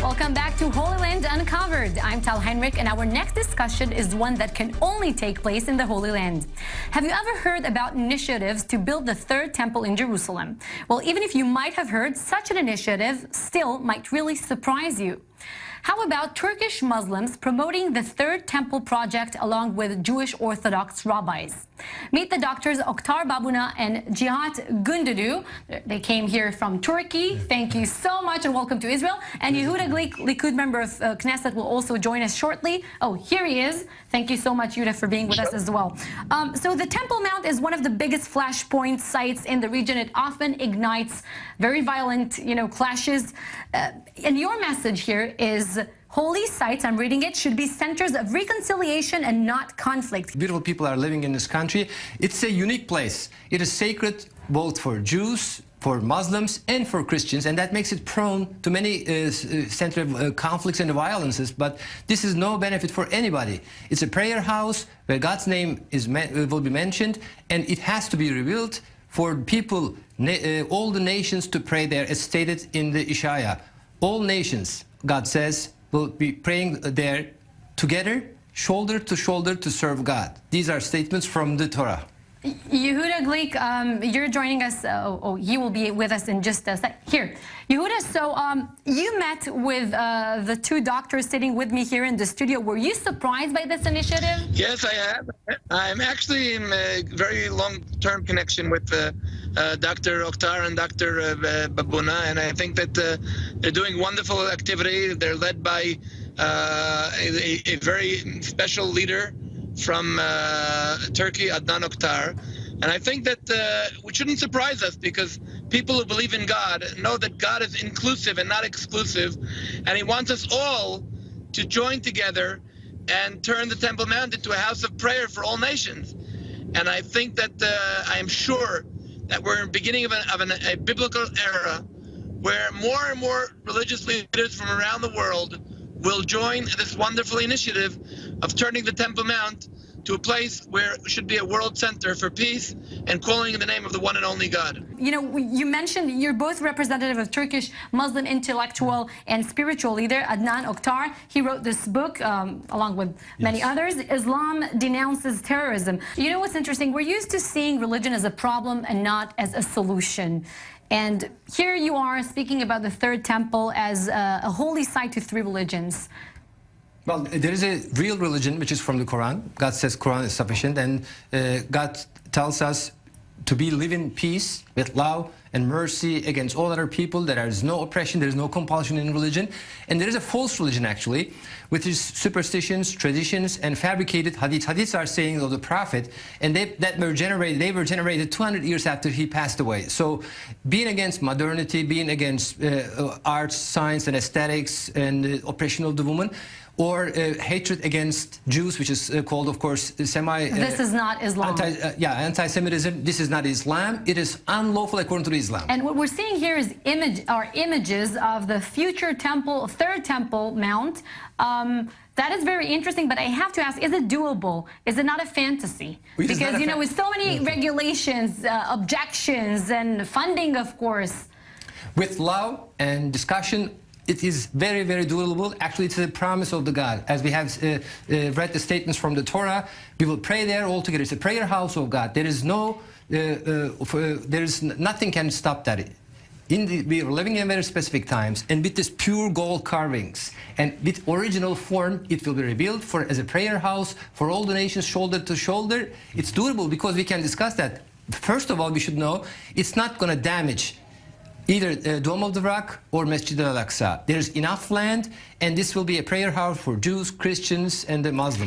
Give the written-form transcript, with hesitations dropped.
Welcome back to Holy Land Uncovered. I'm Tal Heinrich, and our next discussion is one that can only take place in the Holy Land. Have you ever heard about initiatives to build the third temple in Jerusalem? Well, even if you might have heard, such an initiative still might really surprise you. How about Turkish Muslims promoting the third temple project along with Jewish Orthodox rabbis? Meet the doctors Oktar, Babuna, and Cihat Gundogdu. They came here from Turkey. Thank you so much and welcome to Israel. And Yehuda Glick, Likud member of Knesset, will also join us shortly. Oh, here he is. Thank you so much, Yehuda, for being with us as well. So the Temple Mount is one of the biggest flashpoint sites in the region. It often ignites very violent, clashes. And your message here is holy sites, I'm reading it, should be centers of reconciliation and not conflict. Beautiful people are living in this country. It's a unique place. It is sacred both for Jews, for Muslims, and for Christians, and that makes it prone to many center of conflicts and violences. But this is no benefit for anybody. It's a prayer house where God's name will be mentioned, and it has to be revealed for people, all the nations, to pray there, as stated in the Isaiah. All nations, God says, will be praying there together, shoulder to shoulder, to serve God. These are statements from the Torah. Yehuda Glick, you're joining us. He will be with us in just a sec. Here, Yehuda, so you met with the two doctors sitting with me here in the studio. Were you surprised by this initiative? Yes, I am. I'm actually in a very long-term connection with Dr. Oktar and Dr. Babuna, and I think that they're doing wonderful activity. They're led by a very special leader from Turkey, Adnan Oktar. And I think that it shouldn't surprise us, because people who believe in God know that God is inclusive and not exclusive, and he wants us all to join together and turn the Temple Mount into a house of prayer for all nations. And I think that I am sure that we're in the beginning of a biblical era where more and more religious leaders from around the world will join this wonderful initiative of turning the Temple Mount to a place where it should be a world center for peace and calling in the name of the one and only God. You mentioned you're both representative of Turkish Muslim intellectual and spiritual leader Adnan Oktar. He wrote this book along with many others, Islam Denounces Terrorism. You know what's interesting? We're used to seeing religion as a problem and not as a solution. And here you are speaking about the third temple as a holy site to three religions. Well, there is a real religion which is from the Quran. God says Quran is sufficient, and God tells us to live in peace with love and mercy against all other people. There is no oppression, there is no compulsion in religion. And there is a false religion, actually, which is superstitions, traditions, and fabricated hadiths. Hadiths are sayings of the Prophet, and they were generated 200 years after he passed away. So being against modernity, being against arts, science, and aesthetics, and oppression of the woman, or hatred against Jews, which is called, of course, this is not Islam. Anti-Semitism. This is not Islam. It is unlawful according to Islam. And what we're seeing here is images of the future temple, third temple mount. That is very interesting, but I have to ask, is it doable? Is it not a fantasy? Because, with so many regulations, objections, and funding, of course. With love and discussion, it is very, very doable. Actually, it's a promise of the God. As we have read the statements from the Torah, we will pray there all together. It's a prayer house of God. There is nothing can stop that. We are living in very specific times, and with this pure gold carvings and with original form, it will be revealed as a prayer house for all the nations, shoulder to shoulder. It's doable because we can discuss that. First of all, we should know it's not going to damage either Dome of the Rock or Masjid al-Aqsa. There's enough land, and this will be a prayer house for Jews, Christians, and the Muslims.